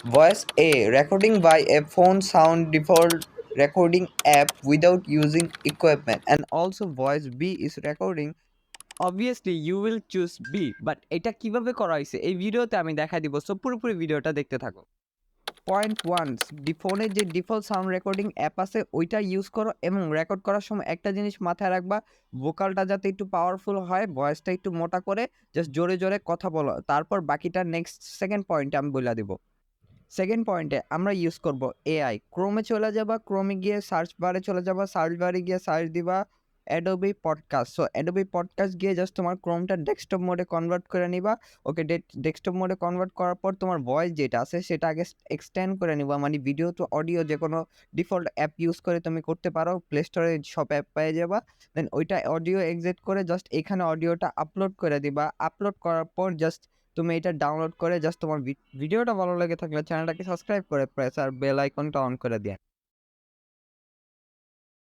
Voice A, recording by a phone sound default recording app without using equipment. And also voice B is recording. Obviously you will choose B, but এটা কিভাবে করা হয়েছে এই ভিডিওতে আমি দেখাই দিব, সো পুরোপুরি ভিডিওটা দেখতে থাকো। পয়েন্ট ওয়ান, ফোনের যে ডিফল্ট সাউন্ড রেকর্ডিং অ্যাপ আছে ওইটা ইউজ করো এবং রেকর্ড করার সময় একটা জিনিস মাথায় রাখবা, ভোকালটা যাতে একটু পাওয়ারফুল হয়, ভয়েসটা একটু মোটা করে জাস্ট জোরে জোরে কথা বলো, তারপর বাকিটা নেক্সট সেকেন্ড পয়েন্টে আমি বলে দিব। সেকেন্ড পয়েন্টে আমরা ইউজ করব এআই। ক্রোমে চলে যাবা, ক্রোমে গিয়ে সার্চ বারে চলে যাবা, সার্চ বারে গিয়ে সার্চ দিবা Adobe podcast. So Adobe podcast গিয়ে জাস্ট তোমার ক্রোমটা ডেস্কটপ মোডে কনভার্ট করে নিবা। ওকে, ডেস্কটপ মোডে কনভার্ট করার পর তোমার ভয়েস যেটা আছে সেটা আগে এক্সটেন্ড করে নিবা, মানে ভিডিও টু অডিও যে কোনো ডিফল্ট অ্যাপ ইউজ করে তুমি করতে পারো, প্লে স্টোরে সব অ্যাপ পেয়ে যাবা। দেন ওইটা অডিও এক্সিট করে জাস্ট এখানে অডিওটা আপলোড করে দিবা। আপলোড করার পর জাস্ট তুমি এটা ডাউনলোড করে জাস্ট তোমার ভিডিওটা ভালো লেগে থাকলে চ্যানেলটাকে সাবস্ক্রাইব করে প্রেস আর বেল আইকনটা অন করে দিয়ে